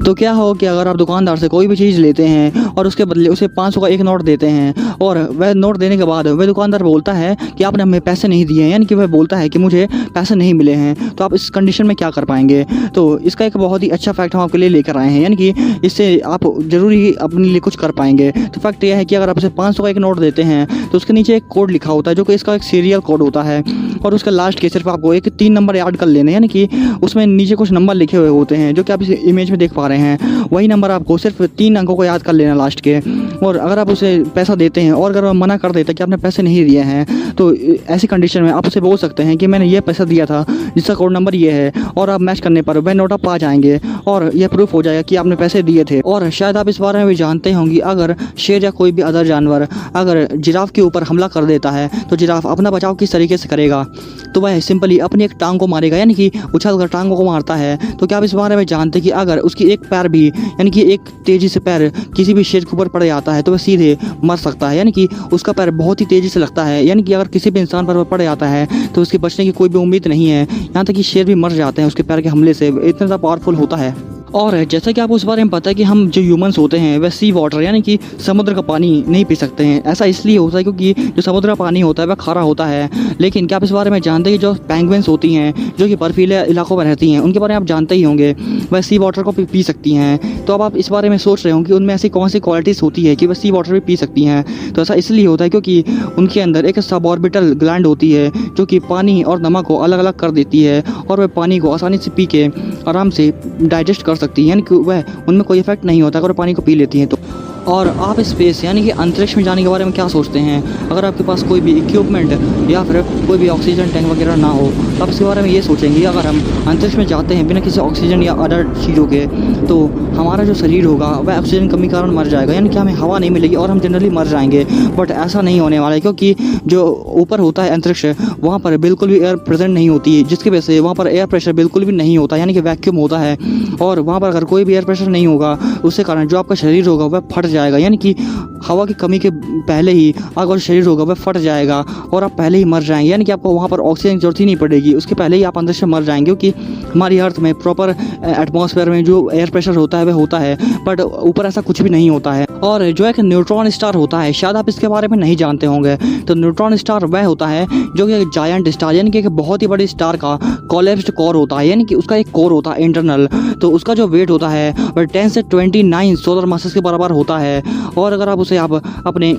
तो क्या हो कि अगर आप दुकानदार से कोई भी चीज़ लेते हैं और उसके बदले उसे 500 का एक नोट देते हैं और वह नोट देने के बाद वह दुकानदार बोलता है कि आपने हमें पैसे नहीं दिए हैं, यानी कि वह बोलता है कि मुझे पैसे नहीं मिले हैं, तो आप इस कंडीशन में क्या कर पाएंगे। तो इसका एक बहुत ही अच्छा फैक्ट हम आपके लिए लेकर आए हैं, यानी कि इससे आप ज़रूरी अपने लिए कुछ कर पाएंगे। तो फैक्ट यह है कि अगर आप इसे 500 का एक नोट देते हैं तो उसके नीचे एक कोड लिखा होता है जो कि इसका एक सीरियल कोड होता है, और उसके लास्ट के सिर्फ आपको एक 3 नंबर याद कर लेने, यानी कि उसमें नीचे कुछ नंबर लिखे हुए होते हैं जो कि आप इस इमेज में देख पा रहे हैं। वही नंबर आपको सिर्फ 3 अंकों को याद कर लेना लास्ट के, और अगर आप उसे पैसा देते हैं और अगर वो मना कर देता है कि आपने पैसे नहीं दिए हैं, तो ऐसी कंडीशन में आप उसे बोल सकते हैं कि मैंने ये पैसा दिया था जिसका कोड नंबर ये है, और आप मैच करने पर वह नोट आप पा जाएंगे और यह प्रूफ हो जाएगा कि आपने पैसे दिए थे। और शायद आप इस बारे में भी जानते होंगे, अगर शेर या कोई भी अदर जानवर अगर जिराफ के ऊपर हमला कर देता है तो जिराफ अपना बचाव किस तरीके से करेगा, तो वह सिंपली अपनी एक टांग को मारेगा, यानी कि उछल कर टांगों को मारता है। तो क्या आप इस बारे में जानते हैं कि अगर उसकी एक पैर भी, यानी कि एक तेज़ी से पैर किसी भी शेर के ऊपर पड़ जाता है तो वह सीधे मर सकता है, यानी कि उसका पैर बहुत ही तेज़ी से लगता है, यानी कि अगर किसी भी इंसान पर वह पड़ जाता है तो उसके बचने की कोई भी उम्मीद नहीं है। यहाँ तक कि शेर भी मर जाते हैं उसके पैर के हमले से, इतना ज़्यादा पावरफुल होता है। और जैसा कि आपको इस बारे में पता है कि हम जो ह्यूमंस होते हैं वह सी वाटर, यानी कि समुद्र का पानी नहीं पी सकते हैं। ऐसा इसलिए होता है क्योंकि जो समुद्र का पानी होता है वह खारा होता है। लेकिन क्या आप इस बारे में जानते हैं कि जो पेंगुइन्स होती हैं जो कि बर्फीले इलाकों में रहती हैं, उनके बारे में आप जानते ही होंगे, वह सी वाटर को पी सकती हैं। तो अब आप इस बारे में सोच रहे होंगे कि उनमें ऐसी कौन सी क्वालिटीज़ होती है कि वह सी वाटर भी पी सकती हैं। तो ऐसा इसलिए होता है क्योंकि उनके अंदर एक सबऑर्बिटल ग्लैंड होती है जो कि पानी और नमक को अलग अलग कर देती है, और वह पानी को आसानी से पी के आराम से डाइजेस्ट कर सकती है, यानी कि वह उनमें कोई इफेक्ट नहीं होता अगर पानी को पी लेती हैं तो। और आप स्पेस यानी कि अंतरिक्ष में जाने के बारे में क्या सोचते हैं? अगर आपके पास कोई भी इक्विपमेंट या फिर कोई भी ऑक्सीजन टैंक वगैरह ना हो, तो आप इसके बारे में ये सोचेंगे अगर हम अंतरिक्ष में जाते हैं बिना किसी ऑक्सीजन या अदर चीज़ों के, तो हमारा जो शरीर होगा वह ऑक्सीजन कमी कारण मर जाएगा, यानी कि हमें हवा नहीं मिलेगी और हम जनरली मर जाएंगे। बट ऐसा नहीं होने वाला है, क्योंकि जो ऊपर होता है अंतरिक्ष, वहाँ पर बिल्कुल भी एयर प्रेजेंट नहीं होती है, जिसकी वजह से वहाँ पर एयर प्रेशर बिल्कुल भी नहीं होता, यानी कि वैक्यूम होता है। और वहाँ पर अगर कोई भी एयर प्रेशर नहीं होगा उसके कारण जो आपका शरीर होगा वह फट जाएगा, यानी कि हवा की कमी के पहले ही आपका जो शरीर होगा वह फट जाएगा और आप पहले ही मर जाएंगे, यानी कि आपको वहाँ पर ऑक्सीजन की जरूरत ही नहीं पड़ेगी, उसके पहले ही आप अंदर से मर जाएंगे। क्योंकि हमारी अर्थ में प्रॉपर एटमॉस्फेयर में जो एयर प्रेशर होता है वह होता है, बट ऊपर ऐसा कुछ भी नहीं होता है। और जो एक न्यूट्रॉन स्टार होता है, शायद आप इसके बारे में नहीं जानते होंगे। तो न्यूट्रॉन स्टार वह होता है जो कि एक जायंट स्टार, यानी कि एक बहुत ही बड़ी स्टार का कोलैप्स्ड कोर होता है, यानी कि उसका एक कोर होता है इंटरनल। तो उसका जो वेट होता है वह 10 से 29 सोलर मासेस के बराबर होता है। और अगर आप उसे आप अपने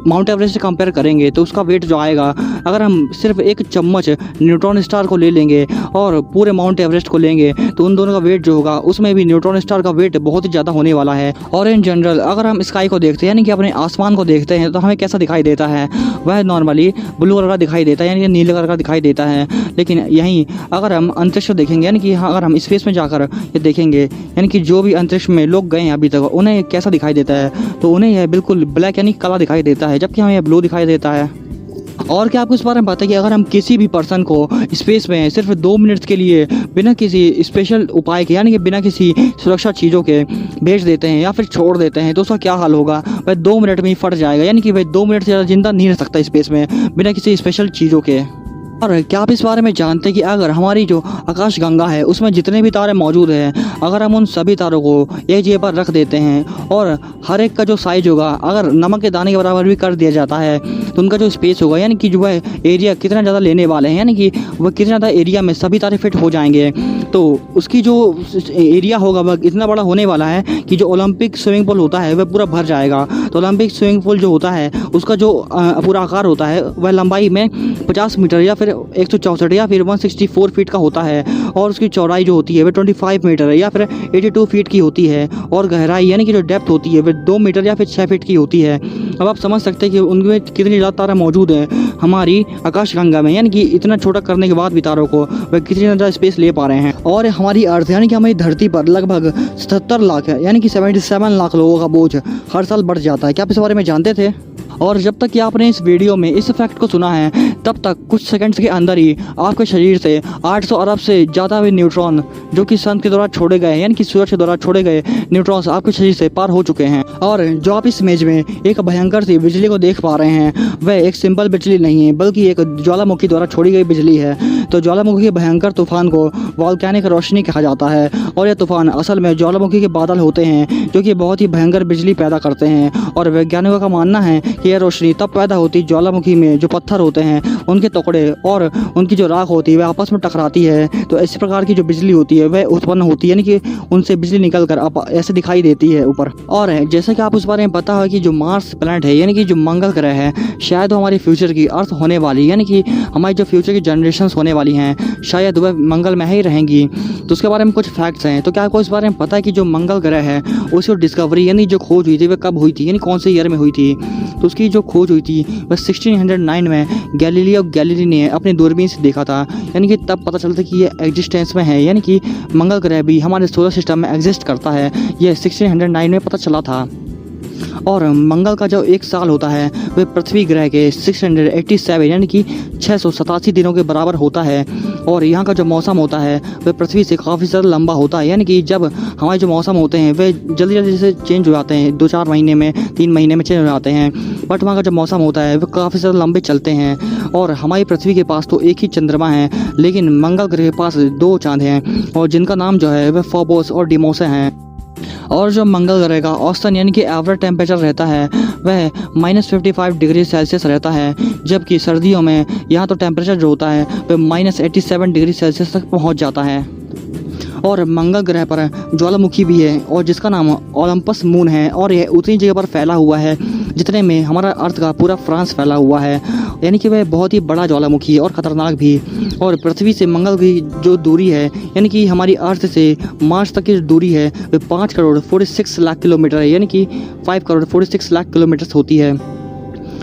माउंट एवरेस्ट से कंपेयर करेंगे तो उसका वेट जो आएगा, अगर हम सिर्फ एक चम्मच न्यूट्रॉन स्टार को ले लेंगे और पूरे माउंट एवरेस्ट को लेंगे तो उन दोनों का वेट जो होगा उसमें भी न्यूट्रॉन स्टार का वेट बहुत ही ज़्यादा होने वाला है। और इन जनरल अगर हम स्काई को देखते हैं, यानी कि अपने आसमान को देखते हैं, तो हमें कैसा दिखाई देता है? वह नॉर्मली ब्लू कलर का दिखाई देता है, यानी कि नीले कलर का दिखाई देता है। लेकिन यहीं अगर हम अंतरिक्ष देखेंगे, यानी कि अगर हम स्पेस में जाकर ये देखेंगे, यानी कि जो भी अंतरिक्ष में लोग गए हैं अभी तक, उन्हें कैसा दिखाई देता है? तो उन्हें यह बिल्कुल ब्लैक यानी काला दिखाई देता है, जबकि हमें यह ब्लू दिखाई देता है। और क्या आपको इस बारे में पता है कि अगर हम किसी भी पर्सन को स्पेस में सिर्फ 2 मिनट के लिए बिना किसी स्पेशल उपाय के, यानी कि बिना किसी सुरक्षा चीज़ों के भेज देते हैं या फिर छोड़ देते हैं, तो उसका क्या हाल होगा? वह 2 मिनट में ही फट जाएगा, यानी कि वह 2 मिनट से ज़्यादा जिंदा नहीं रह सकता स्पेस में बिना किसी स्पेशल चीज़ों के। और क्या आप इस बारे में जानते हैं कि अगर हमारी जो आकाश गंगा है उसमें जितने भी तारे मौजूद हैं, अगर हम उन सभी तारों को एक जगह पर रख देते हैं और हर एक का जो साइज होगा अगर नमक के दाने के बराबर भी कर दिया जाता है, तो उनका जो स्पेस होगा, यानी कि जो वह एरिया कितना ज़्यादा लेने वाले हैं, यानी कि वह कितना ज़्यादा एरिया में सभी तारे फिट हो जाएंगे, तो उसकी जो एरिया होगा वह इतना बड़ा होने वाला है कि जो ओलंपिक स्विमिंग पूल होता है वह पूरा भर जाएगा। तो ओलंपिक स्विमिंग पूल जो होता है उसका जो पूरा आकार होता है वह लंबाई में 50 मीटर या फिर 164 या फिर 164 फीट का होता है, और उसकी चौड़ाई जो होती है वह 25 मीटर या फिर 82 फीट की होती है, और गहराई यानी कि जो डेप्थ होती है वह 2 मीटर या फिर 6 फीट की होती है। अब आप समझ सकते हैं कि उनमें कितनी ज़्यादा तारे मौजूद हैं हमारी आकाशगंगा में, यानी कि इतना छोटा करने के बाद भी तारों को वह कितनी ज़्यादा स्पेस ले पा रहे हैं। और हमारी अर्थ यानी कि हमारी धरती पर लगभग 77 लाख है, यानी कि 77 लाख लोगों का बोझ हर साल बढ़ जाता है। क्या आप इस बारे में जानते थे? और जब तक कि आपने इस वीडियो में इस फैक्ट को सुना है तब तक कुछ सेकंड्स के अंदर ही आपके शरीर से 800 अरब से ज़्यादा भी न्यूट्रॉन जो कि सन के द्वारा छोड़े गए यानी कि सूरज के द्वारा छोड़े गए न्यूट्रॉन्स आपके शरीर से पार हो चुके हैं। और जो आप इस इमेज में एक भयंकर सी बिजली को देख पा रहे हैं वह एक सिंपल बिजली नहीं है बल्कि एक ज्वालामुखी द्वारा छोड़ी गई बिजली है। तो ज्वालामुखी के भयंकर तूफान को वॉल्केनिक रोशनी कहा जाता है और यह तूफान असल में ज्वालामुखी के बादल होते हैं जो कि बहुत ही भयंकर बिजली पैदा करते हैं। और वैज्ञानिकों का मानना है कि यह रोशनी तब पैदा होती है ज्वालामुखी में जो पत्थर होते हैं उनके टुकड़े और उनकी जो राख होती है वह आपस में टकराती है। तो इस प्रकार की जो बिजली होती है वह उत्पन्न होती है यानी कि उनसे बिजली निकल कर ऐसे दिखाई देती है ऊपर। और जैसे कि आप उस बारे में पता है कि जो मार्स प्लैनेट है यानी कि जो मंगल ग्रह है शायद वो हमारी फ्यूचर की अर्थ होने वाली यानी कि हमारी जो फ्यूचर की जनरेशन्स होने वाली हैं शायद वह मंगल में ही रहेंगी। तो उसके बारे में कुछ फैक्ट्स हैं। तो क्या आपको इस बारे में पता है कि जो मंगल ग्रह है उसकी डिस्कवरी यानी जो खोज हुई थी वह कब हुई थी यानी कौन से ईयर में हुई थी? तो उसकी जो खोज हुई थी वह 1609 में गैलीलियो गैलीली ने अपनी दूरबीन से देखा था यानी कि तब पता चलता कि ये एग्जिस्टेंस में है यानी कि मंगल ग्रह भी हमारे सोलर सिस्टम में एग्जिस्ट करता है। यह 1609 में पता चला था। और मंगल का जो एक साल होता है वह पृथ्वी ग्रह के 687 यानी कि 687 दिनों के बराबर होता है। और यहाँ का जो मौसम होता है वह पृथ्वी से काफ़ी ज़्यादा लंबा होता है यानी कि जब हमारे जो मौसम होते हैं वे जल्दी जल्दी से चेंज हो जाते हैं 2-4 महीने में 3 महीने में चेंज हो जाते हैं। बट वहाँ का जो मौसम होता है वह काफ़ी ज़्यादा लंबे चलते हैं। और हमारी पृथ्वी के पास तो एक ही चंद्रमा है लेकिन मंगल ग्रह के पास 2 चांद हैं और जिनका नाम जो है वह फोबोस और डिमोस हैं। और जो मंगल ग्रह का औसतन यानी कि एवरेज टेम्परेचर रहता है वह -55 डिग्री सेल्सियस रहता है जबकि सर्दियों में यहाँ तो टेम्परेचर जो होता है वह -87 डिग्री सेल्सियस तक पहुँच जाता है। और मंगल ग्रह पर ज्वालामुखी भी है और जिसका नाम ओलंपस मून है और यह उतनी जगह पर फैला हुआ है जितने में हमारा अर्थ का पूरा फ्रांस फैला हुआ है यानी कि वह बहुत ही बड़ा ज्वालामुखी है और ख़तरनाक भी। और पृथ्वी से मंगल की जो दूरी है यानी कि हमारी अर्थ से मार्स तक की जो दूरी है वह 5 करोड़ 46 लाख किलोमीटर है यानी कि 5 करोड़ 46 लाख किलोमीटर होती है।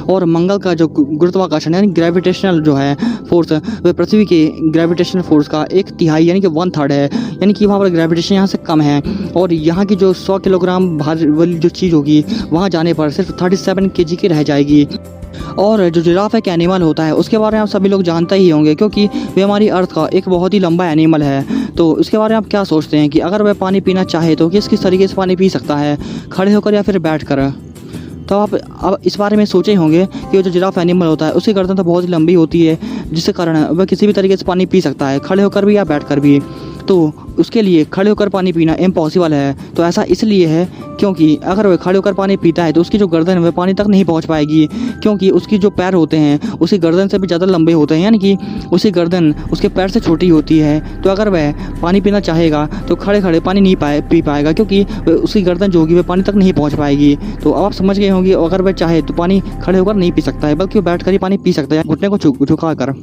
और मंगल का जो गुरुत्वाकर्षण यानी ग्रेविटेशनल जो है फोर्स वह पृथ्वी के ग्रेविटेशनल फोर्स का 1/3 यानी कि 1/3 है यानी कि वहाँ पर ग्रेविटेशन यहाँ से कम है। और यहाँ की जो 100 किलोग्राम भार वाली जो चीज़ होगी वहाँ जाने पर सिर्फ 37 kg की रह जाएगी। और जो जिराफ एक एनिमल होता है उसके बारे में आप सभी लोग जानते ही होंगे क्योंकि वे हमारी अर्थ का एक बहुत ही लंबा एनिमल है। तो उसके बारे में आप क्या सोचते हैं कि अगर वह पानी पीना चाहे तो किस तरीके से पानी पी सकता है, खड़े होकर या फिर बैठ कर? तो आप अब इस बारे में सोचे होंगे कि जो जिराफ एनिमल होता है उसकी गर्दन तो बहुत ही लंबी होती है जिसके कारण वह किसी भी तरीके से पानी पी सकता है, खड़े होकर भी या बैठ कर भी। तो उसके लिए खड़े होकर पानी पीना इम्पॉसिबल है। तो ऐसा इसलिए है क्योंकि अगर वह खड़े होकर पानी पीता है तो उसकी जो गर्दन है वह पानी तक नहीं पहुंच पाएगी क्योंकि उसकी जो पैर होते हैं उसकी गर्दन से भी ज़्यादा लंबे होते हैं यानी कि उसकी गर्दन उसके पैर से छोटी होती है। तो अगर वह पानी पीना चाहेगा तो खड़े खड़े पानी नहीं पी पाएगा क्योंकि उसकी गर्दन जो होगी वह पानी तक नहीं पहुँच पाएगी। तो अब आप समझ गए होंगे अगर वह चाहे तो पानी खड़े होकर नहीं पी सकता है बल्कि वो बैठ कर ही पानी पी सकता है घुटने को झुका कर।